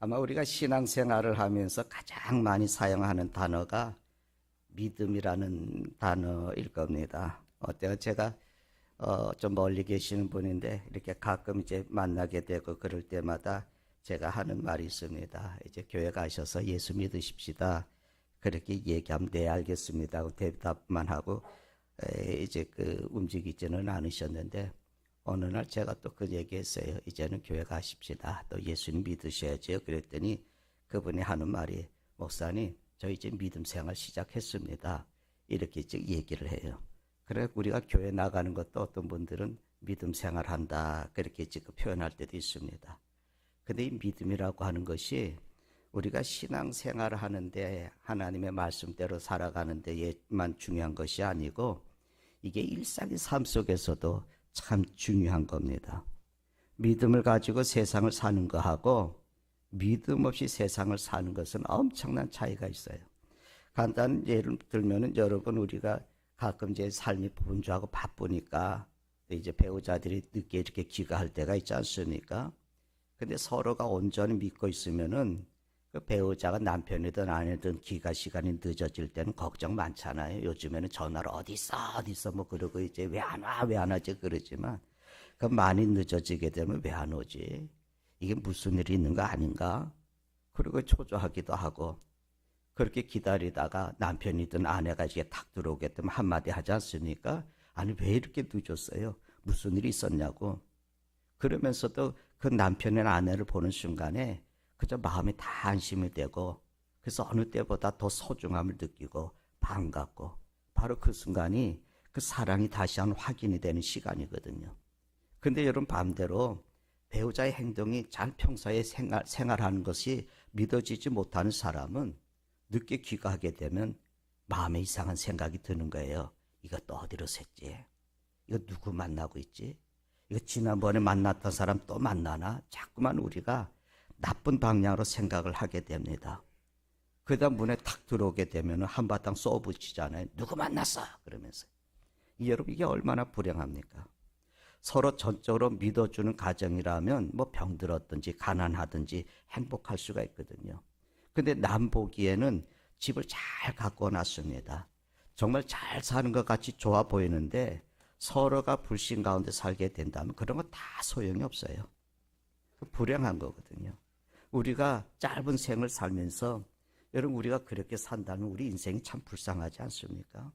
아마 우리가 신앙생활을 하면서 가장 많이 사용하는 단어가 믿음이라는 단어일 겁니다. 어때요? 제가 좀 멀리 계시는 분인데 이렇게 가끔 이제 만나게 되고 그럴 때마다 제가 하는 말이 있습니다. 이제 교회 가셔서 예수 믿으십시다. 그렇게 얘기하면 네 알겠습니다 하고 대답만 하고 이제 움직이지는 않으셨는데, 어느 날 제가 또 그 얘기했어요. 이제는 교회 가십시다. 또 예수님 믿으셔야죠. 그랬더니 그분이 하는 말이, 목사님 저 이제 믿음 생활 시작했습니다. 이렇게 즉 얘기를 해요. 그래 우리가 교회 나가는 것도 어떤 분들은 믿음 생활 한다 그렇게 지금 표현할 때도 있습니다. 근데 이 믿음이라고 하는 것이 우리가 신앙생활을 하는데 하나님의 말씀대로 살아가는 데에만 중요한 것이 아니고 이게 일상의 삶 속에서도 참 중요한 겁니다. 믿음을 가지고 세상을 사는 거하고 믿음 없이 세상을 사는 것은 엄청난 차이가 있어요. 간단한 예를 들면은 여러분, 우리가 가끔 이제 삶이 분주하고 바쁘니까 이제 배우자들이 늦게 이렇게 귀가할 때가 있지 않습니까? 근데 서로가 온전히 믿고 있으면은 그 배우자가 남편이든 아내든 귀가 시간이 늦어질 때는 걱정 많잖아요. 요즘에는 전화로 어디 있어 뭐 그러고 이제 왜 안 와지 그러지만, 그 많이 늦어지게 되면 왜 안 오지? 이게 무슨 일이 있는 거 아닌가? 그리고 초조하기도 하고, 그렇게 기다리다가 남편이든 아내가 이제 탁 들어오게 되면 한마디 하지 않습니까? 아니 왜 이렇게 늦었어요? 무슨 일이 있었냐고. 그러면서도 그 남편이나 아내를 보는 순간에 그저 마음이 다 안심이 되고, 그래서 어느 때보다 더 소중함을 느끼고 반갑고, 바로 그 순간이 그 사랑이 다시 한번 확인이 되는 시간이거든요. 근데 여러분, 반대로 배우자의 행동이 잘 평소에 생활하는 것이 믿어지지 못하는 사람은 늦게 귀가하게 되면 마음에 이상한 생각이 드는 거예요. 이거 또 어디로 샜지? 이거 누구 만나고 있지? 이거 지난번에 만났던 사람 또 만나나? 자꾸만 우리가 나쁜 방향으로 생각을 하게 됩니다. 그러다 문에 탁 들어오게 되면 한바탕 쏘붙이잖아요. 누구 만났어? 그러면서. 여러분, 이게 얼마나 불행합니까? 서로 전적으로 믿어주는 가정이라면 뭐 병들었든지 가난하든지 행복할 수가 있거든요. 근데 남 보기에는 집을 잘 갖고 놨습니다. 정말 잘 사는 것 같이 좋아 보이는데 서로가 불신 가운데 살게 된다면 그런 거 다 소용이 없어요. 불행한 거거든요. 우리가 짧은 생을 살면서, 여러분, 우리가 그렇게 산다면 우리 인생이 참 불쌍하지 않습니까?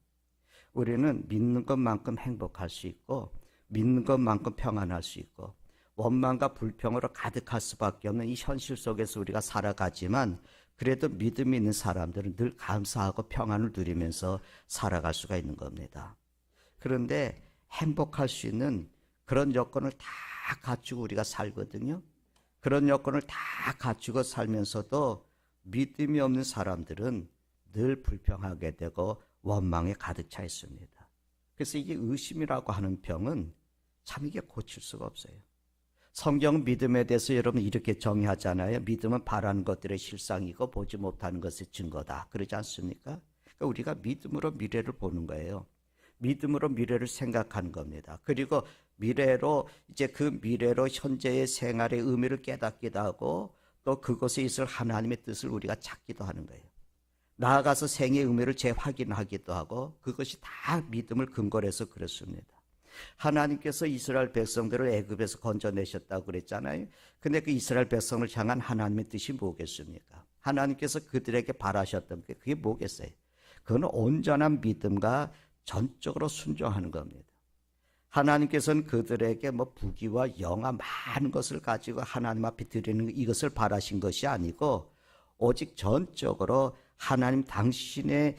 우리는 믿는 것만큼 행복할 수 있고 믿는 것만큼 평안할 수 있고 원망과 불평으로 가득할 수밖에 없는 이 현실 속에서 우리가 살아가지만, 그래도 믿음이 있는 사람들은 늘 감사하고 평안을 누리면서 살아갈 수가 있는 겁니다. 그런데 행복할 수 있는 그런 여건을 다 갖추고 우리가 살거든요. 그런 여건을 다 갖추고 살면서도 믿음이 없는 사람들은 늘 불평하게 되고 원망에 가득 차 있습니다. 그래서 이게 의심이라고 하는 병은 참 이게 고칠 수가 없어요. 성경 믿음에 대해서 여러분 이렇게 정의하잖아요. 믿음은 바라는 것들의 실상이고 보지 못하는 것의 증거다. 그러지 않습니까? 그러니까 우리가 믿음으로 미래를 보는 거예요. 믿음으로 미래를 생각하는 겁니다. 그리고 미래로 이제 그 미래로 현재의 생활의 의미를 깨닫기도 하고, 또 그것에 있을 하나님의 뜻을 우리가 찾기도 하는 거예요. 나아가서 생의 의미를 재확인하기도 하고, 그것이 다 믿음을 근거로 해서 그렇습니다. 하나님께서 이스라엘 백성들을 애굽에서 건져내셨다고 그랬잖아요. 근데 그 이스라엘 백성을 향한 하나님의 뜻이 뭐겠습니까? 하나님께서 그들에게 바라셨던 게 그게 뭐겠어요? 그건 온전한 믿음과 전적으로 순종하는 겁니다. 하나님께서는 그들에게 뭐 부귀와 영화 많은 것을 가지고 하나님 앞에 드리는 이것을 바라신 것이 아니고, 오직 전적으로 하나님 당신의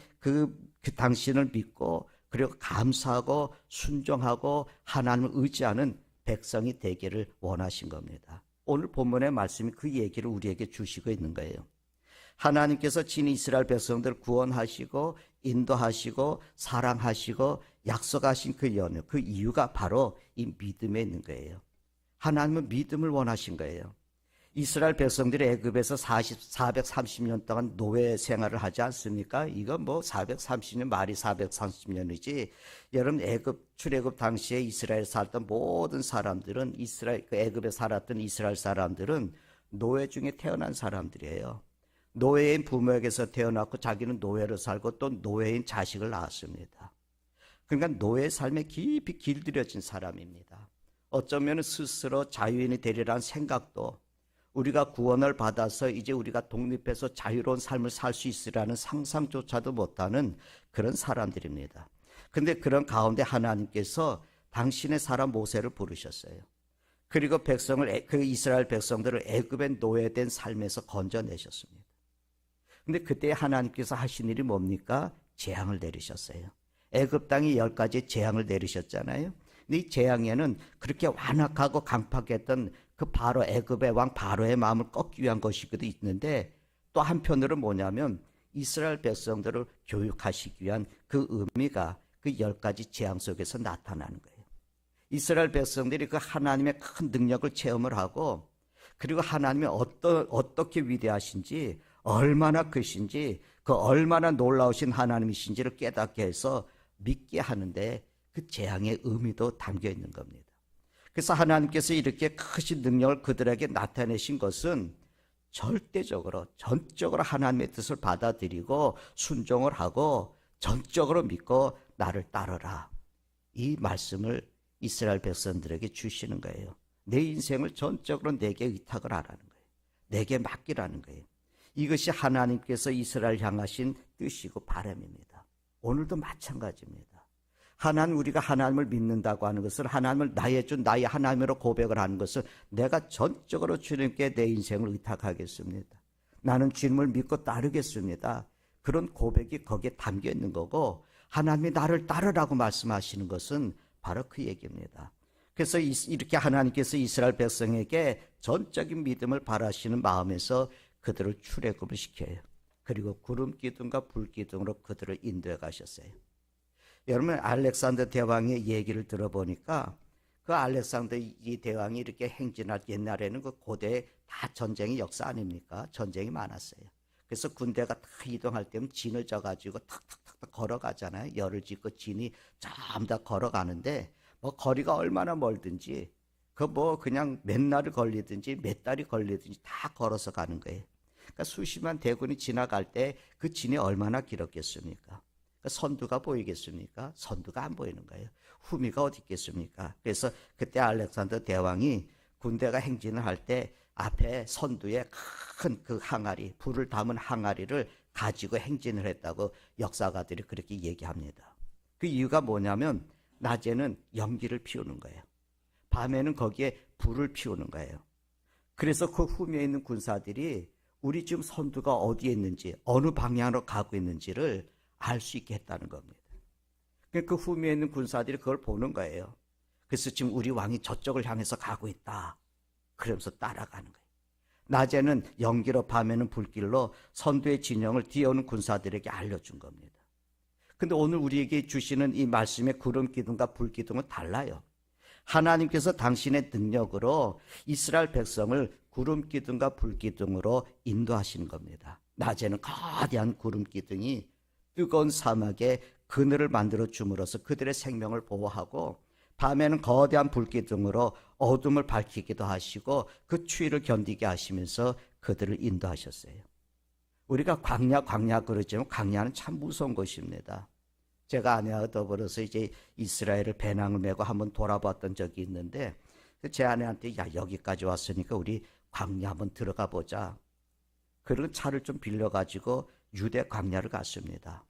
당신을 믿고 그리고 감사하고 순종하고 하나님을 의지하는 백성이 되기를 원하신 겁니다. 오늘 본문의 말씀이 그 얘기를 우리에게 주시고 있는 거예요. 하나님께서 친 이스라엘 백성들을 구원하시고 인도하시고 사랑하시고 약속하신 그 연유, 그 이유가 바로 이 믿음에 있는 거예요. 하나님은 믿음을 원하신 거예요. 이스라엘 백성들이 애굽에서 430년 동안 노예 생활을 하지 않습니까? 이건 뭐 430년, 말이 430년이지. 여러분, 출애굽 당시에 이스라엘 살던 모든 사람들은, 그 애굽에 살았던 이스라엘 사람들은 노예 중에 태어난 사람들이에요. 노예인 부모에게서 태어났고 자기는 노예로 살고 또 노예인 자식을 낳았습니다. 그러니까 노예 삶에 깊이 길들여진 사람입니다. 어쩌면 스스로 자유인이 되리라는 생각도, 우리가 구원을 받아서 이제 우리가 독립해서 자유로운 삶을 살 수 있으라는 상상조차도 못하는 그런 사람들입니다. 그런데 그런 가운데 하나님께서 당신의 사람 모세를 부르셨어요. 그리고 그 이스라엘 백성들을 애굽의 노예된 삶에서 건져내셨습니다. 근데 그때 하나님께서 하신 일이 뭡니까? 재앙을 내리셨어요. 애굽 땅이 10가지 재앙을 내리셨잖아요. 근데 이 재앙에는 그렇게 완악하고 강팍했던 그 바로 애굽의 왕 바로의 마음을 꺾기 위한 것이기도 있는데, 또 한편으로는 뭐냐면 이스라엘 백성들을 교육하시기 위한 그 의미가 그 10가지 재앙 속에서 나타나는 거예요. 이스라엘 백성들이 그 하나님의 큰 능력을 체험을 하고, 그리고 하나님이 어떻게 위대하신지, 얼마나 크신지, 그 얼마나 놀라우신 하나님이신지를 깨닫게 해서 믿게 하는데 그 재앙의 의미도 담겨 있는 겁니다. 그래서 하나님께서 이렇게 크신 능력을 그들에게 나타내신 것은 절대적으로, 전적으로 하나님의 뜻을 받아들이고 순종을 하고 전적으로 믿고 나를 따르라, 이 말씀을 이스라엘 백성들에게 주시는 거예요. 내 인생을 전적으로 내게 의탁을 하라는 거예요. 내게 맡기라는 거예요. 이것이 하나님께서 이스라엘 향하신 뜻이고 바람입니다. 오늘도 마찬가지입니다. 우리가 하나님을 믿는다고 하는 것을, 하나님을 나의 하나님으로 고백을 하는 것을, 내가 전적으로 주님께 내 인생을 의탁하겠습니다. 나는 주님을 믿고 따르겠습니다. 그런 고백이 거기에 담겨 있는 거고, 하나님이 나를 따르라고 말씀하시는 것은 바로 그 얘기입니다. 그래서 이렇게 하나님께서 이스라엘 백성에게 전적인 믿음을 바라시는 마음에서 그들을 출애굽을 시켜요. 그리고 구름 기둥과 불 기둥으로 그들을 인도해 가셨어요. 여러분, 알렉산더 대왕의 얘기를 들어보니까 그 알렉산더 이 대왕이 이렇게 행진할, 옛날에는 그 고대에 다 전쟁의 역사 아닙니까? 전쟁이 많았어요. 그래서 군대가 다 이동할 때면 진을 져가지고 탁탁탁탁 걸어가잖아요. 열을 짓고 진이 전부 다 걸어가는데, 뭐 거리가 얼마나 멀든지, 그냥 몇 날이 걸리든지 몇 달이 걸리든지 다 걸어서 가는 거예요. 그러니까 수십만 대군이 지나갈 때 그 진이 얼마나 길었겠습니까? 그러니까 선두가 보이겠습니까? 선두가 안 보이는 거예요. 후미가 어디 있겠습니까? 그래서 그때 알렉산더 대왕이 군대가 행진을 할 때 앞에 선두에 큰 그 항아리, 불을 담은 항아리를 가지고 행진을 했다고 역사가들이 그렇게 얘기합니다. 그 이유가 뭐냐면 낮에는 연기를 피우는 거예요. 밤에는 거기에 불을 피우는 거예요. 그래서 그 후미에 있는 군사들이 우리 지금 선두가 어디에 있는지, 어느 방향으로 가고 있는지를 알 수 있게 했다는 겁니다. 그 후미에 있는 군사들이 그걸 보는 거예요. 그래서 지금 우리 왕이 저쪽을 향해서 가고 있다, 그러면서 따라가는 거예요. 낮에는 연기로, 밤에는 불길로 선두의 진영을 뒤에 오는 군사들에게 알려준 겁니다. 근데 오늘 우리에게 주시는 이 말씀의 구름 기둥과 불 기둥은 달라요. 하나님께서 당신의 능력으로 이스라엘 백성을 구름 기둥과 불 기둥으로 인도하시는 겁니다. 낮에는 거대한 구름 기둥이 뜨거운 사막에 그늘을 만들어 줌으로써 그들의 생명을 보호하고, 밤에는 거대한 불 기둥으로 어둠을 밝히기도 하시고 그 추위를 견디게 하시면서 그들을 인도하셨어요. 우리가 광야 그러지만 광야는 참 무서운 곳입니다. 제가 아내와 더불어서 이제 이스라엘을 배낭을 메고 한번 돌아봤던 적이 있는데, 제 아내한테 여기까지 왔으니까 우리 광야 한번 들어가 보자. 그런 차를 좀 빌려가지고 유대 광야를 갔습니다.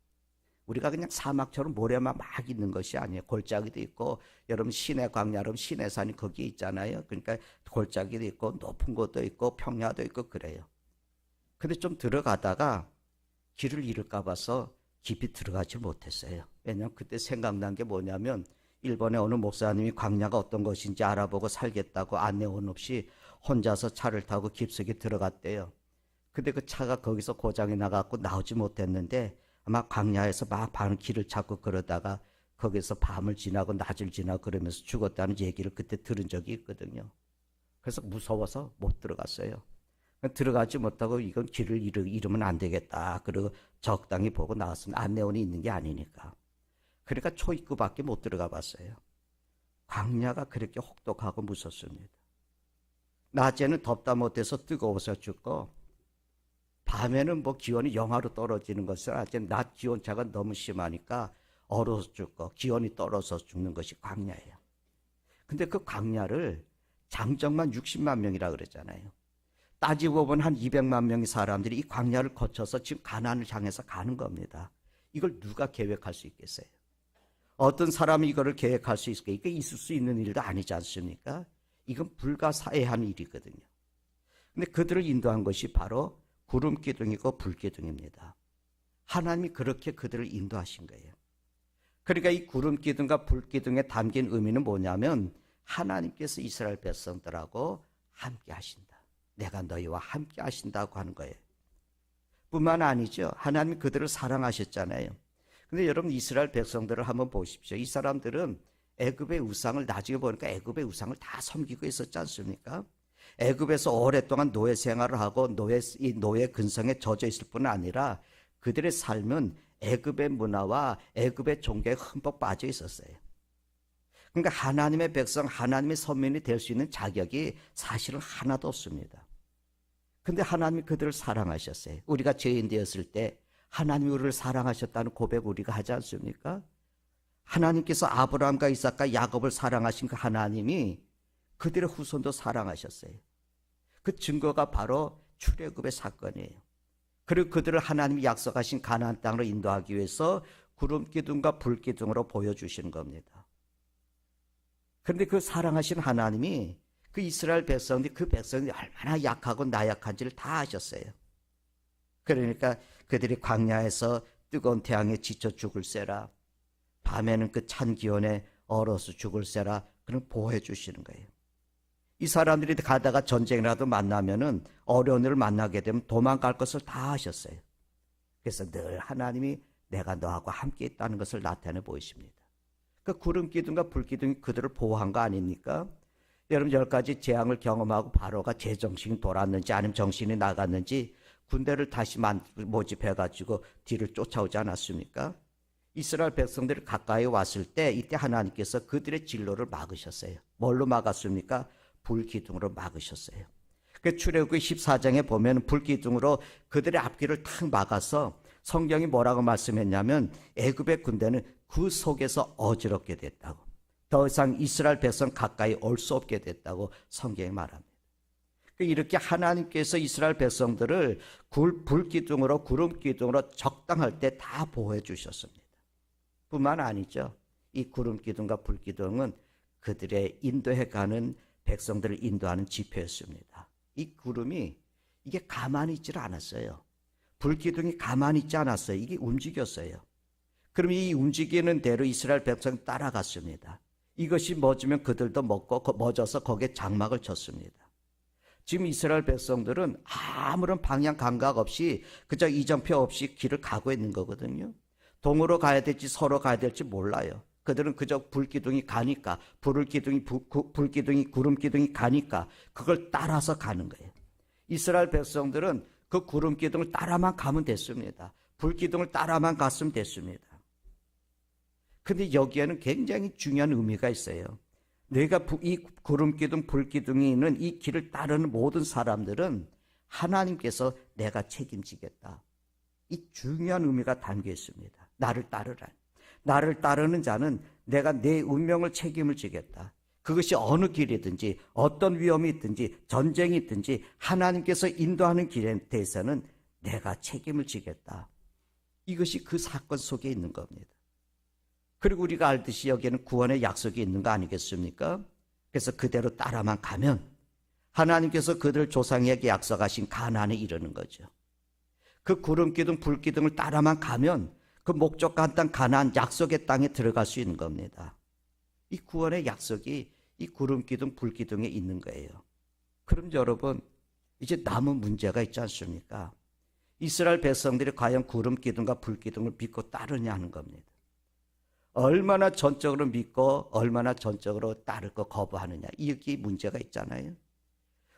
우리가 그냥 사막처럼 모래만 막 있는 것이 아니에요. 골짜기도 있고, 여러분 시내 광야로 시내산이 거기 있잖아요. 그러니까 골짜기도 있고 높은 곳도 있고 평야도 있고 그래요. 근데 좀 들어가다가 길을 잃을까 봐서 깊이 들어가지 못했어요. 왜냐하면 그때 생각난 게 뭐냐면, 일본의 어느 목사님이 광야가 어떤 것인지 알아보고 살겠다고 안내원 없이 혼자서 차를 타고 깊숙이 들어갔대요. 근데 그 차가 거기서 고장이 나갖고 나오지 못했는데, 아마 광야에서 막 길을 찾고 그러다가 거기서 밤을 지나고 낮을 지나고 그러면서 죽었다는 얘기를 그때 들은 적이 있거든요. 그래서 무서워서 못 들어갔어요. 들어가지 못하고 이건 길을 잃으면 안 되겠다, 그리고 적당히 보고 나왔으면, 안내원이 있는 게 아니니까. 그러니까 초입구밖에 못 들어가 봤어요. 광야가 그렇게 혹독하고 무섭습니다. 낮에는 덥다 못해서 뜨거워서 죽고, 밤에는 뭐 기온이 영하로 떨어지는 것은 아직 낮 기온차가 너무 심하니까 얼어서 죽고 기온이 떨어져서 죽는 것이 광야예요. 근데 그 광야를 장정만 60만 명이라 그랬잖아요. 따지고 보면 한 200만 명의 사람들이 이 광야를 거쳐서 지금 가나안을 향해서 가는 겁니다. 이걸 누가 계획할 수 있겠어요? 어떤 사람이 이거를 계획할 수 있을까? 이게 있을 수 있는 일도 아니지 않습니까? 이건 불가사의한 일이거든요. 근데 그들을 인도한 것이 바로 구름 기둥이고 불 기둥입니다. 하나님이 그렇게 그들을 인도하신 거예요. 그러니까 이 구름 기둥과 불 기둥에 담긴 의미는 뭐냐면 하나님께서 이스라엘 백성들하고 함께 하신다. 내가 너희와 함께 하신다고 하는 거예요. 뿐만 아니죠. 하나님이 그들을 사랑하셨잖아요. 근데 여러분 이스라엘 백성들을 한번 보십시오. 이 사람들은 애굽의 우상을 나중에 보니까 애굽의 우상을 다 섬기고 있었지 않습니까? 애굽에서 오랫동안 노예 생활을 하고 이 노예 근성에 젖어 있을 뿐 아니라 그들의 삶은 애굽의 문화와 애굽의 종교에 흠뻑 빠져 있었어요. 그러니까 하나님의 백성, 하나님의 선민이 될 수 있는 자격이 사실은 하나도 없습니다. 근데 하나님이 그들을 사랑하셨어요. 우리가 죄인 되었을 때 하나님이 우리를 사랑하셨다는 고백 우리가 하지 않습니까? 하나님께서 아브라함과 이삭과 야곱을 사랑하신 그 하나님이 그들의 후손도 사랑하셨어요. 그 증거가 바로 출애굽의 사건이에요. 그리고 그들을 하나님이 약속하신 가나안 땅으로 인도하기 위해서 구름 기둥과 불 기둥으로 보여주시는 겁니다. 그런데 그 사랑하신 하나님이 그 이스라엘 백성들이 그 백성들이 얼마나 약하고 나약한지를 다 아셨어요. 그러니까 그들이 광야에서 뜨거운 태양에 지쳐 죽을세라, 밤에는 그 찬 기온에 얼어서 죽을세라, 그런 보호해 주시는 거예요. 이 사람들이 가다가 전쟁이라도 만나면은 어려운 일을 만나게 되면 도망갈 것을 다 하셨어요. 그래서 늘 하나님이 내가 너하고 함께 있다는 것을 나타내 보이십니다. 그 구름 기둥과 불 기둥이 그들을 보호한 거 아닙니까? 여러분 10가지 재앙을 경험하고 바로가 제정신이 돌았는지 아니면 정신이 나갔는지 군대를 다시 모집해가지고 뒤를 쫓아오지 않았습니까? 이스라엘 백성들이 가까이 왔을 때 이때 하나님께서 그들의 진로를 막으셨어요. 뭘로 막았습니까? 불기둥으로 막으셨어요. 그 출애굽기 14장에 보면 불기둥으로 그들의 앞길을 탁 막아서 성경이 뭐라고 말씀했냐면 애굽의 군대는 그 속에서 어지럽게 됐다고, 더 이상 이스라엘 백성 가까이 올 수 없게 됐다고 성경이 말합니다. 이렇게 하나님께서 이스라엘 백성들을 불기둥으로 구름 기둥으로 적당할 때 다 보호해 주셨습니다. 뿐만 아니죠. 이 구름 기둥과 불 기둥은 그들의 인도해 가는 백성들을 인도하는 지표였습니다. 이 구름이 이게 가만히 있질 않았어요. 불기둥이 가만히 있지 않았어요. 이게 움직였어요. 그럼 이 움직이는 대로 이스라엘 백성이 따라갔습니다. 이것이 멎으면 그들도 먹고 멎어서 거기에 장막을 쳤습니다. 지금 이스라엘 백성들은 아무런 방향 감각 없이 그저 이정표 없이 길을 가고 있는 거거든요. 동으로 가야 될지 서로 가야 될지 몰라요. 그들은 그저 불기둥이 가니까 불기둥이 구름기둥이 가니까 그걸 따라서 가는 거예요. 이스라엘 백성들은 그 구름기둥을 따라만 가면 됐습니다. 불기둥을 따라만 갔으면 됐습니다. 근데 여기에는 굉장히 중요한 의미가 있어요. 내가 이 구름기둥 불기둥이 있는 이 길을 따르는 모든 사람들은 하나님께서 내가 책임지겠다, 이 중요한 의미가 담겨 있습니다. 나를 따르라. 나를 따르는 자는 내가 내 운명을 책임을 지겠다. 그것이 어느 길이든지 어떤 위험이 있든지 전쟁이 있든지 하나님께서 인도하는 길에 대해서는 내가 책임을 지겠다. 이것이 그 사건 속에 있는 겁니다. 그리고 우리가 알듯이 여기에는 구원의 약속이 있는 거 아니겠습니까? 그래서 그대로 따라만 가면 하나님께서 그들 조상에게 약속하신 가나안에 이르는 거죠. 그 구름기둥 불기둥을 따라만 가면 그 목적한 땅 가나안 약속의 땅에 들어갈 수 있는 겁니다. 이 구원의 약속이 이 구름기둥 불기둥에 있는 거예요. 그럼 여러분 이제 남은 문제가 있지 않습니까? 이스라엘 백성들이 과연 구름기둥과 불기둥을 믿고 따르냐 하는 겁니다. 얼마나 전적으로 믿고 얼마나 전적으로 따를 거 거부하느냐, 이게 문제가 있잖아요.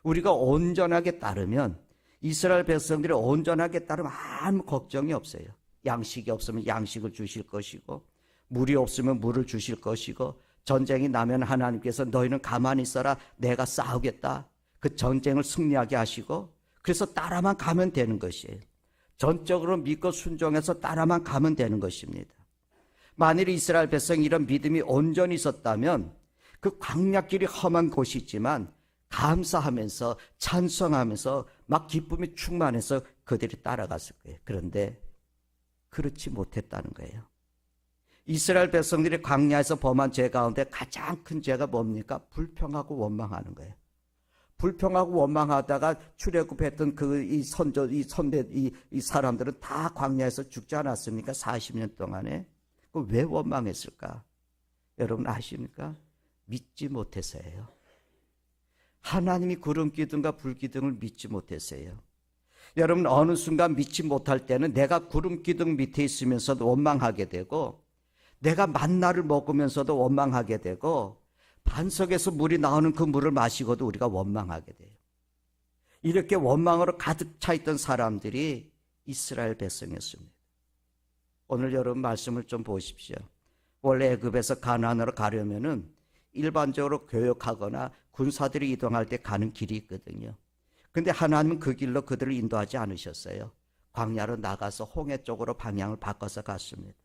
우리가 온전하게 따르면, 이스라엘 백성들이 온전하게 따르면 아무 걱정이 없어요. 양식이 없으면 양식을 주실 것이고, 물이 없으면 물을 주실 것이고, 전쟁이 나면 하나님께서 너희는 가만히 있어라, 내가 싸우겠다, 그 전쟁을 승리하게 하시고 그래서 따라만 가면 되는 것이에요. 전적으로 믿고 순종해서 따라만 가면 되는 것입니다. 만일 이스라엘 백성이 이런 믿음이 온전히 있었다면 그 광야길이 험한 곳이지만 감사하면서 찬송하면서 막 기쁨이 충만해서 그들이 따라갔을 거예요. 그런데 그렇지 못했다는 거예요. 이스라엘 백성들이 광야에서 범한 죄 가운데 가장 큰 죄가 뭡니까? 불평하고 원망하는 거예요. 불평하고 원망하다가 출애굽했던 이 사람들은 다 광야에서 죽지 않았습니까? 40년 동안에. 왜 원망했을까? 여러분 아십니까? 믿지 못해서예요. 하나님이 구름 기둥과 불 기둥을 믿지 못했어요. 여러분 어느 순간 믿지 못할 때는 내가 구름 기둥 밑에 있으면서도 원망하게 되고, 내가 만나를 먹으면서도 원망하게 되고, 반석에서 물이 나오는 그 물을 마시고도 우리가 원망하게 돼요. 이렇게 원망으로 가득 차 있던 사람들이 이스라엘 백성이었습니다. 오늘 여러분 말씀을 좀 보십시오. 원래 애굽에서 가나안으로 가려면은 일반적으로 교역하거나 군사들이 이동할 때 가는 길이 있거든요. 근데 하나님은 그 길로 그들을 인도하지 않으셨어요. 광야로 나가서 홍해 쪽으로 방향을 바꿔서 갔습니다.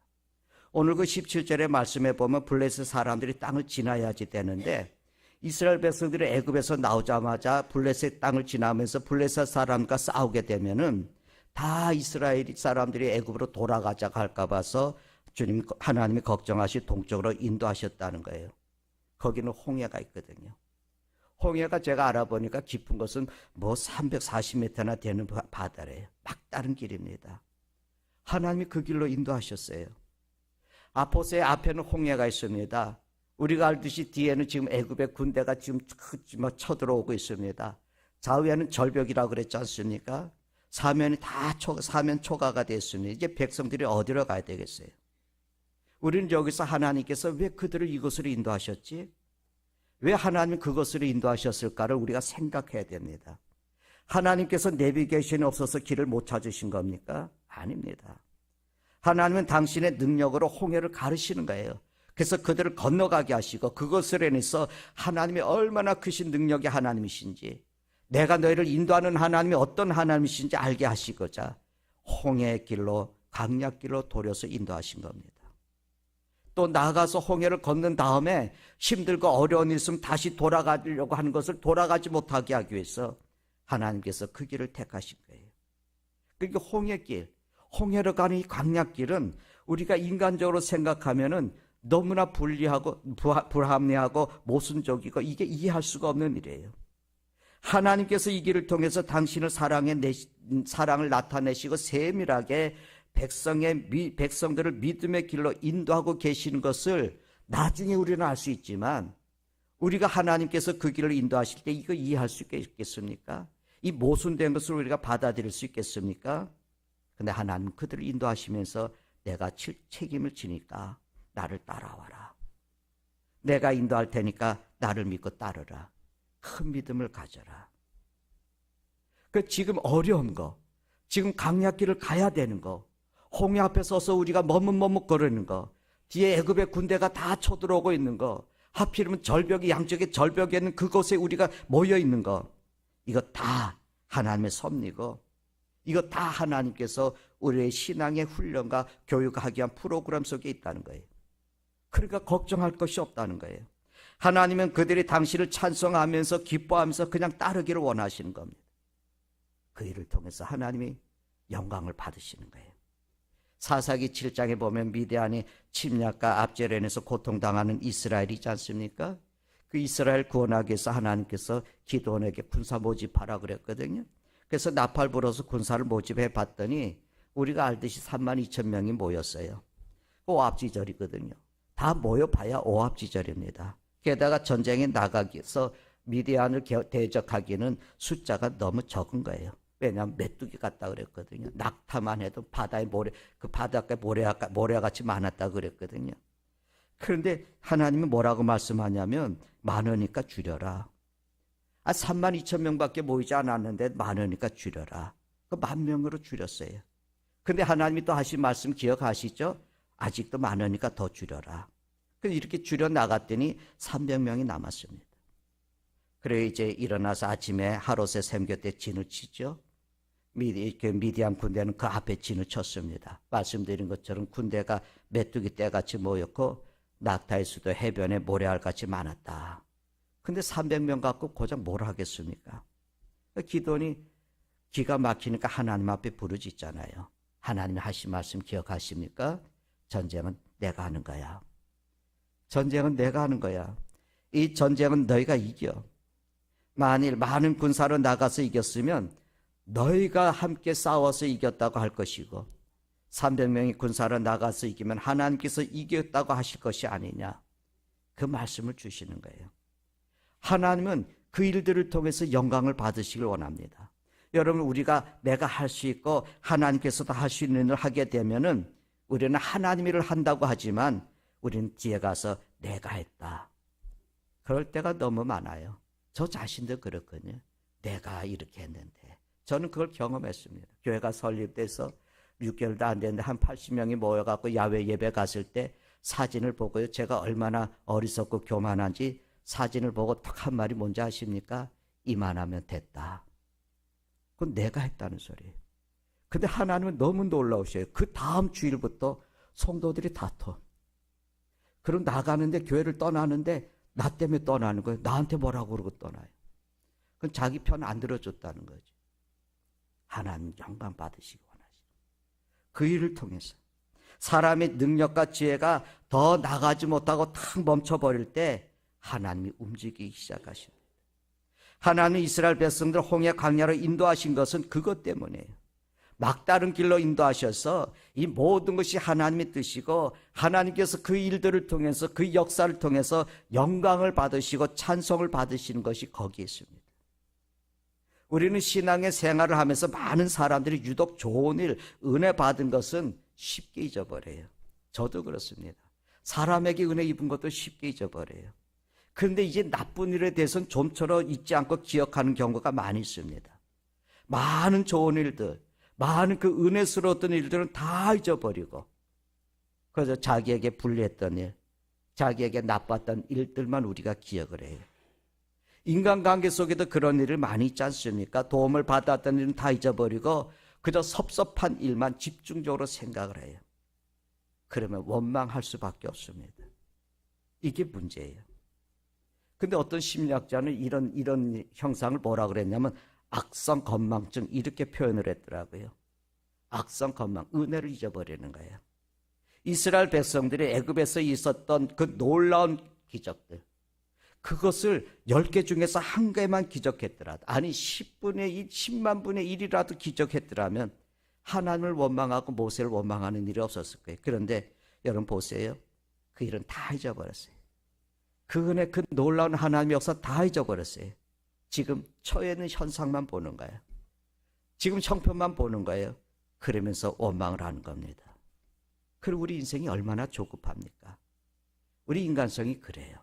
오늘 그 17절의 말씀에 보면 블레셋 사람들이 땅을 지나야지 되는데, 이스라엘 백성들이 애굽에서 나오자마자 블레셋 땅을 지나면서 블레셋 사람과 싸우게 되면은 다 이스라엘 사람들이 애굽으로 돌아가자고 할까 봐서 하나님이 걱정하시 동쪽으로 인도하셨다는 거예요. 거기는 홍해가 있거든요. 홍해가 제가 알아보니까 깊은 것은 340m나 되는 바다래요. 막다른 길입니다. 하나님이 그 길로 인도하셨어요. 아포스의 앞에는 홍해가 있습니다. 우리가 알듯이 뒤에는 지금 애굽의 군대가 지금 쳐들어오고 있습니다. 좌우에는 절벽이라고 그랬지 않습니까? 사면이 다 사면 초가가 됐습니다. 이제 백성들이 어디로 가야 되겠어요? 우리는 여기서 하나님께서 왜 그들을 이곳으로 인도하셨지? 왜 하나님이 그것으로 인도하셨을까를 우리가 생각해야 됩니다. 하나님께서 내비게이션이 없어서 길을 못 찾으신 겁니까? 아닙니다. 하나님은 당신의 능력으로 홍해를 가르시는 거예요. 그래서 그들을 건너가게 하시고 그것을 인해서 하나님이 얼마나 크신 능력의 하나님이신지, 내가 너희를 인도하는 하나님이 어떤 하나님이신지 알게 하시고자 홍해의 길로, 광야길로 도려서 인도하신 겁니다. 또 나아가서 홍해를 건넌 다음에 힘들고 어려운 일 있으면 다시 돌아가려고 하는 것을 돌아가지 못하게 하기 위해서 하나님께서 그 길을 택하신 거예요. 그러니까 홍해길, 홍해로 가는 이 광야길은 우리가 인간적으로 생각하면은 너무나 불리하고 불합리하고 모순적이고 이게 이해할 수가 없는 일이에요. 하나님께서 이 길을 통해서 당신의 사랑을 나타내시고 세밀하게 백성들을 믿음의 길로 인도하고 계시는 것을 나중에 우리는 알 수 있지만, 우리가 하나님께서 그 길을 인도하실 때 이거 이해할 수 있겠습니까? 이 모순된 것을 우리가 받아들일 수 있겠습니까? 근데 하나님 그들을 인도하시면서 내가 책임을 지니까 나를 따라와라. 내가 인도할 테니까 나를 믿고 따르라. 큰 믿음을 가져라. 지금 어려운 거, 지금 강약길을 가야 되는 거, 홍해 앞에 서서 우리가 머뭇머뭇거리는 거, 뒤에 애굽의 군대가 다 쳐들어오고 있는 거, 하필이면 절벽이 양쪽에 절벽에 있는 그곳에 우리가 모여 있는 거, 이거 다 하나님의 섭리고, 이거 다 하나님께서 우리의 신앙의 훈련과 교육하기 위한 프로그램 속에 있다는 거예요. 그러니까 걱정할 것이 없다는 거예요. 하나님은 그들이 당신을 찬송하면서 기뻐하면서 그냥 따르기를 원하시는 겁니다. 그 일을 통해서 하나님이 영광을 받으시는 거예요. 사사기 7장에 보면 미디안이 침략과 압제련에서 고통당하는 이스라엘이 있지 않습니까? 그 이스라엘 구원하기 위해서 하나님께서 기드온에게 군사 모집하라 그랬거든요. 그래서 나팔 불어서 군사를 모집해 봤더니 우리가 알듯이 32,000명이 모였어요. 오합지졸이거든요. 다 모여봐야 오합지졸입니다. 게다가 전쟁에 나가기 위해서 미디안을 대적하기는 숫자가 너무 적은 거예요. 왜냐하면 메뚜기 같다 그랬거든요. 낙타만 해도 바다에 그 바닷가에 모래같이 많았다 그랬거든요. 그런데 하나님은 뭐라고 말씀하냐면 많으니까 줄여라. 32,000명밖에 모이지 않았는데 많으니까 줄여라. 그 10,000명으로 줄였어요. 근데 하나님이 또 하신 말씀 기억하시죠? 아직도 많으니까 더 줄여라. 그래서 이렇게 줄여 나갔더니 300명이 남았습니다. 그래 이제 일어나서 아침에 하롯의 샘교 때 진을 치죠. 미디안 군대는 그 앞에 진을 쳤습니다. 말씀드린 것처럼 군대가 메뚜기 떼같이 모였고 낙타의 수도 해변에 모래알같이 많았다. 근데 300명 갖고 고작 뭘 하겠습니까? 기도니 기가 막히니까 하나님 앞에 부르짖잖아요. 하나님이 하신 말씀 기억하십니까? 전쟁은 내가 하는 거야. 전쟁은 내가 하는 거야. 이 전쟁은 너희가 이겨. 만일 많은 군사로 나가서 이겼으면 너희가 함께 싸워서 이겼다고 할 것이고 300명이 군사로 나가서 이기면 하나님께서 이겼다고 하실 것이 아니냐. 그 말씀을 주시는 거예요. 하나님은 그 일들을 통해서 영광을 받으시길 원합니다. 여러분, 우리가 내가 할 수 있고 하나님께서도 할 수 있는 일을 하게 되면은 우리는 하나님 일을 한다고 하지만 우리는 뒤에 가서 내가 했다. 그럴 때가 너무 많아요. 저 자신도 그렇거든요. 내가 이렇게 했는데. 저는 그걸 경험했습니다. 교회가 설립돼서 6개월도 안 됐는데 한 80명이 모여갖고 야외 예배 갔을 때 사진을 보고요. 제가 얼마나 어리석고 교만한지 사진을 보고 딱 한 말이 뭔지 아십니까? 이만하면 됐다. 그건 내가 했다는 소리예요. 근데 하나님은 너무 놀라우셔요. 그 다음 주일부터 성도들이 다퉈. 그럼 나가는데 교회를 떠나는데 나 때문에 떠나는 거예요. 나한테 뭐라고 그러고 떠나요. 그건 자기 편 안 들어줬다는 거죠. 하나님 영광 받으시기 원하시죠. 그 일을 통해서 사람의 능력과 지혜가 더 나가지 못하고 탁 멈춰버릴 때 하나님이 움직이기 시작하십니다. 하나님 이스라엘 백성들 홍해 광야로 인도하신 것은 그것 때문이에요. 막다른 길로 인도하셔서 이 모든 것이 하나님의 뜻이고 하나님께서 그 일들을 통해서 그 역사를 통해서 영광을 받으시고 찬송을 받으시는 것이 거기에 있습니다. 우리는 신앙의 생활을 하면서 많은 사람들이 유독 좋은 일, 은혜 받은 것은 쉽게 잊어버려요. 저도 그렇습니다. 사람에게 은혜 입은 것도 쉽게 잊어버려요. 그런데 이제 나쁜 일에 대해서는 좀처럼 잊지 않고 기억하는 경우가 많이 있습니다. 많은 좋은 일들, 많은 그 은혜스러웠던 일들은 다 잊어버리고 그래서 자기에게 불리했던 일, 자기에게 나빴던 일들만 우리가 기억을 해요. 인간관계 속에도 그런 일을 많이 있지 않습니까? 도움을 받았던 일은 다 잊어버리고 그저 섭섭한 일만 집중적으로 생각을 해요. 그러면 원망할 수밖에 없습니다. 이게 문제예요. 근데 어떤 심리학자는 이런 형상을 뭐라 그랬냐면 악성 건망증 이렇게 표현을 했더라고요. 악성 건망, 은혜를 잊어버리는 거예요. 이스라엘 백성들이 애굽에서 있었던 그 놀라운 기적들, 그것을 10개 중에서 한 개만 기적했더라도, 아니 10분의 1, 10만 분의 1이라도 기적했더라면 하나님을 원망하고 모세를 원망하는 일이 없었을 거예요. 그런데 여러분 보세요. 그 일은 다 잊어버렸어요. 그 은혜, 그 놀라운 하나님의 역사 다 잊어버렸어요. 지금 처해있는 현상만 보는 거예요. 지금 형편만 보는 거예요. 그러면서 원망을 하는 겁니다. 그리고 우리 인생이 얼마나 조급합니까? 우리 인간성이 그래요.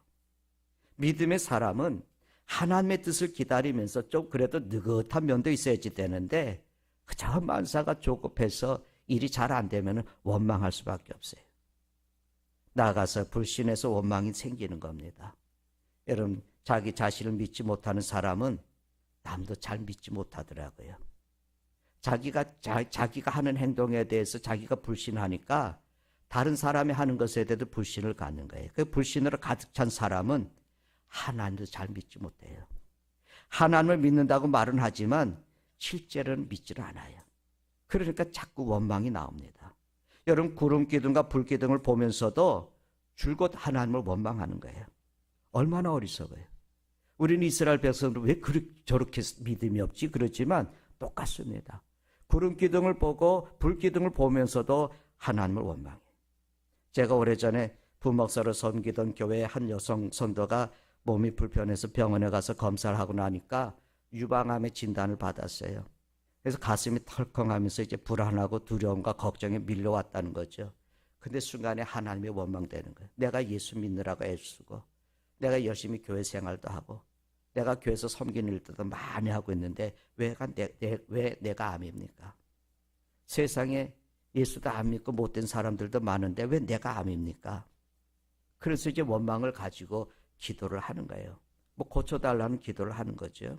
믿음의 사람은 하나님의 뜻을 기다리면서 좀 그래도 느긋한 면도 있어야지 되는데 그저 만사가 조급해서 일이 잘 안 되면 원망할 수밖에 없어요. 나가서 불신해서 원망이 생기는 겁니다. 여러분, 자기 자신을 믿지 못하는 사람은 남도 잘 믿지 못하더라고요. 자기가 하는 행동에 대해서 자기가 불신하니까 다른 사람이 하는 것에 대해서 불신을 갖는 거예요. 그 불신으로 가득 찬 사람은 하나님도 잘 믿지 못해요. 하나님을 믿는다고 말은 하지만 실제로는 믿지를 않아요. 그러니까 자꾸 원망이 나옵니다. 여러분, 구름 기둥과 불 기둥을 보면서도 줄곧 하나님을 원망하는 거예요. 얼마나 어리석어요. 우리는 이스라엘 백성들 왜 저렇게 믿음이 없지? 그렇지만 똑같습니다. 구름 기둥을 보고 불 기둥을 보면서도 하나님을 원망해요. 제가 오래전에 부목사로 섬기던 교회의 한 여성 선도가 몸이 불편해서 병원에 가서 검사를 하고 나니까 유방암의 진단을 받았어요. 그래서 가슴이 털컹하면서 이제 불안하고 두려움과 걱정에 밀려왔다는 거죠. 근데 순간에 하나님이 원망되는 거예요. 내가 예수 믿느라고 애쓰고 내가 열심히 교회 생활도 하고 내가 교회에서 섬기는 일들도 많이 하고 있는데 왜 내가 암입니까? 세상에 예수도 안 믿고 못된 사람들도 많은데 왜 내가 암입니까? 그래서 이제 원망을 가지고 기도를 하는 거예요. 뭐 고쳐달라는 기도를 하는 거죠.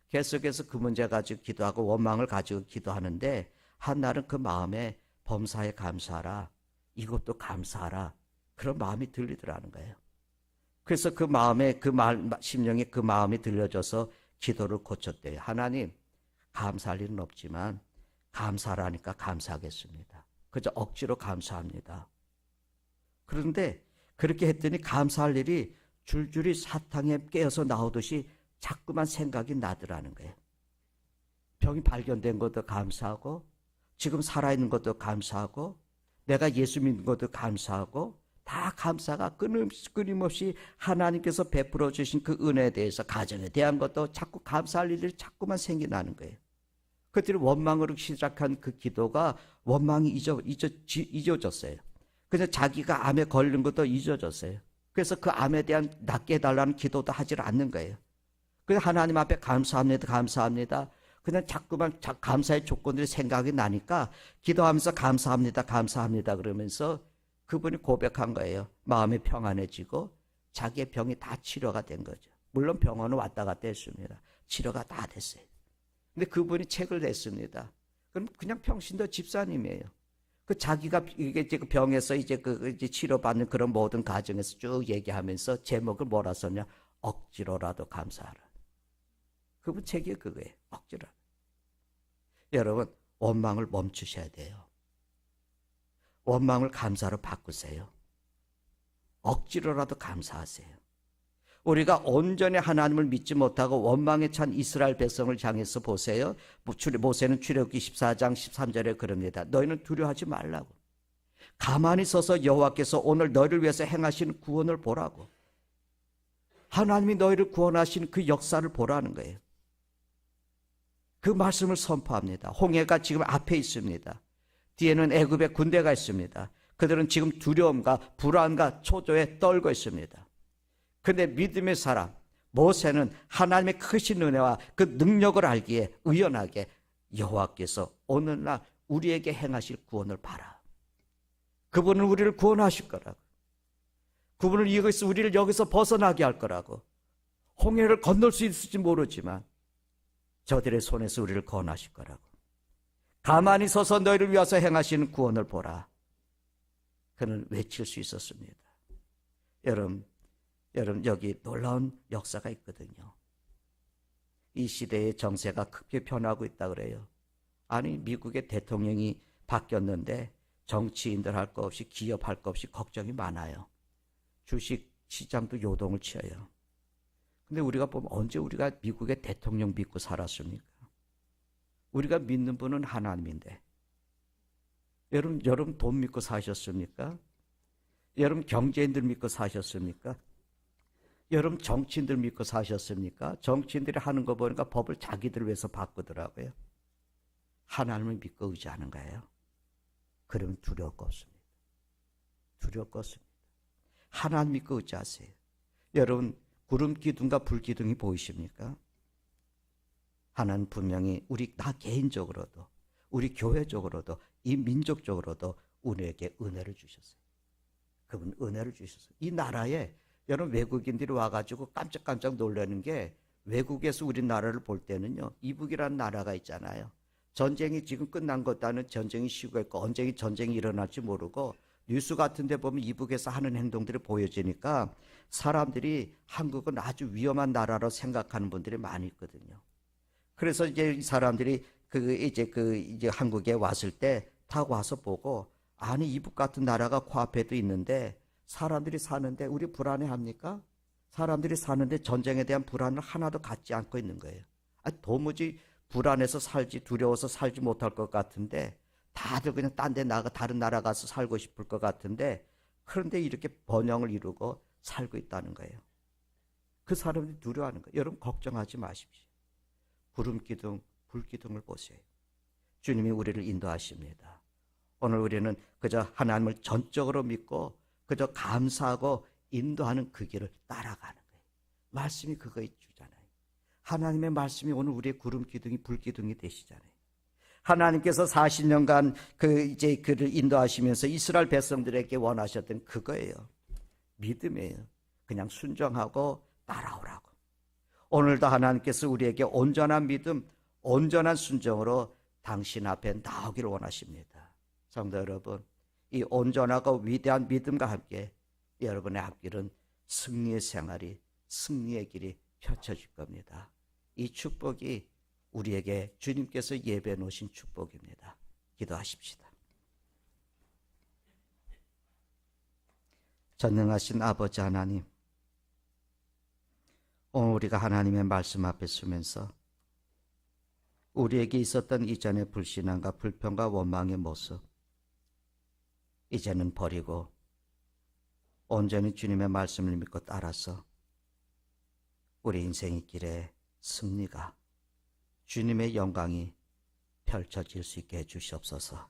계속해서 그 문제 가지고 기도하고 원망을 가지고 기도하는데 한날은 그 마음에 범사에 감사하라, 이것도 감사하라, 그런 마음이 들리더라는 거예요. 그래서 그 마음에 심령에 그 마음이 들려져서 기도를 고쳤대요. 하나님, 감사할 일은 없지만 감사하라니까 감사하겠습니다. 그저 억지로 감사합니다. 그런데 그렇게 했더니 감사할 일이 줄줄이 사탕에 깨어서 나오듯이 자꾸만 생각이 나더라는 거예요. 병이 발견된 것도 감사하고, 지금 살아있는 것도 감사하고, 내가 예수 믿는 것도 감사하고, 다 감사가 끊임없이 하나님께서 베풀어 주신 그 은혜에 대해서, 가정에 대한 것도 자꾸 감사할 일이 자꾸만 생겨나는 거예요. 그들이 원망으로 시작한 그 기도가 원망이 잊어졌어요. 그래서 자기가 암에 걸린 것도 잊어졌어요. 그래서 그 암에 대한 낫게 해달라는 기도도 하질 않는 거예요. 그래서 하나님 앞에 감사합니다, 감사합니다. 그냥 자꾸만 감사의 조건들이 생각이 나니까 기도하면서 감사합니다, 감사합니다 그러면서 그분이 고백한 거예요. 마음이 평안해지고 자기의 병이 다 치료가 된 거죠. 물론 병원은 왔다 갔다 했습니다. 치료가 다 됐어요. 근데 그분이 책을 냈습니다. 그럼 그냥 평신도 집사님이에요. 그 자기가 이게 병에서 이제 이제 치료받는 그런 모든 과정에서 쭉 얘기하면서 제목을 뭐라 썼냐? 억지로라도 감사하라. 그분 책이 그거예요. 억지로. 여러분, 원망을 멈추셔야 돼요. 원망을 감사로 바꾸세요. 억지로라도 감사하세요. 우리가 온전히 하나님을 믿지 못하고 원망에 찬 이스라엘 백성을 향해서 보세요. 모세는 출애굽기 14장 13절에 그럽니다. 너희는 두려워하지 말라고. 가만히 서서 여호와께서 오늘 너희를 위해서 행하신 구원을 보라고. 하나님이 너희를 구원하신 그 역사를 보라는 거예요. 그 말씀을 선포합니다. 홍해가 지금 앞에 있습니다. 뒤에는 애굽의 군대가 있습니다. 그들은 지금 두려움과 불안과 초조에 떨고 있습니다. 그런데 믿음의 사람 모세는 하나님의 크신 은혜와 그 능력을 알기에 의연하게 여호와께서 오늘날 우리에게 행하실 구원을 봐라. 그분은 우리를 구원하실 거라고. 그분은 우리를 여기서 벗어나게 할 거라고. 홍해를 건널 수 있을지 모르지만 저들의 손에서 우리를 구원하실 거라고. 가만히 서서 너희를 위해서 행하시는 구원을 보라. 그는 외칠 수 있었습니다. 여러분 여기 놀라운 역사가 있거든요. 이 시대의 정세가 크게 변하고 있다 그래요. 아니, 미국의 대통령이 바뀌었는데 정치인들 할 거 없이 기업 할 거 없이 걱정이 많아요. 주식 시장도 요동을 치어요. 근데 우리가 보면 언제 우리가 미국의 대통령 믿고 살았습니까? 우리가 믿는 분은 하나님인데. 여러분 돈 믿고 사셨습니까? 여러분 경제인들 믿고 사셨습니까? 여러분 정치인들 믿고 사셨습니까? 정치인들이 하는 거 보니까 법을 자기들 위해서 바꾸더라고요. 하나님을 믿고 의지하는 거예요. 그러면 두려울 거 없습니다. 두려울 거 없습니다. 하나님 믿고 의지하세요. 여러분 구름 기둥과 불 기둥이 보이십니까? 하나님 분명히 나 개인적으로도 우리 교회적으로도 이 민족적으로도 우리에게 은혜를 주셨어요. 그분 은혜를 주셨어요. 이 나라에 여러분 외국인들이 와가지고 깜짝깜짝 놀라는 게 외국에서 우리나라를 볼 때는요. 이북이라는 나라가 있잖아요. 전쟁이 지금 끝난 것도 아니고 전쟁이 쉬고 있고 언제 전쟁이 일어날지 모르고 뉴스 같은 데 보면 이북에서 하는 행동들이 보여지니까 사람들이 한국은 아주 위험한 나라로 생각하는 분들이 많이 있거든요. 그래서 이제 이 사람들이 이제 한국에 왔을 때 타고 와서 보고 아니 이북 같은 나라가 코앞에도 있는데 사람들이 사는데 우리 불안해합니까? 사람들이 사는데 전쟁에 대한 불안을 하나도 갖지 않고 있는 거예요. 도무지 불안해서 살지 두려워서 살지 못할 것 같은데 다들 그냥 딴 데 나가 다른 나라 가서 살고 싶을 것 같은데 그런데 이렇게 번영을 이루고 살고 있다는 거예요. 그 사람들이 두려워하는 거예요. 여러분 걱정하지 마십시오. 구름 기둥, 불 기둥을 보세요. 주님이 우리를 인도하십니다. 오늘 우리는 그저 하나님을 전적으로 믿고 그저 감사하고 인도하는 그 길을 따라가는 거예요. 말씀이 그거 주잖아요. 하나님의 말씀이 오늘 우리의 구름 기둥이 불 기둥이 되시잖아요. 하나님께서 40년간 그를 인도하시면서 이스라엘 백성들에게 원하셨던 그거예요. 믿음이에요. 그냥 순종하고 따라오라고. 오늘도 하나님께서 우리에게 온전한 믿음, 온전한 순종으로 당신 앞에 나오기를 원하십니다. 성도 여러분, 이 온전하고 위대한 믿음과 함께 여러분의 앞길은 승리의 생활이, 승리의 길이 펼쳐질 겁니다. 이 축복이 우리에게 주님께서 예배해 놓으신 축복입니다. 기도하십시다. 전능하신 아버지 하나님, 오늘 우리가 하나님의 말씀 앞에 서면서 우리에게 있었던 이전의 불신앙과 불평과 원망의 모습 이제는 버리고 온전히 주님의 말씀을 믿고 따라서 우리 인생의 길에 승리가, 주님의 영광이 펼쳐질 수 있게 해주시옵소서.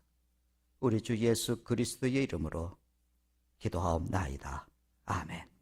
우리 주 예수 그리스도의 이름으로 기도하옵나이다. 아멘.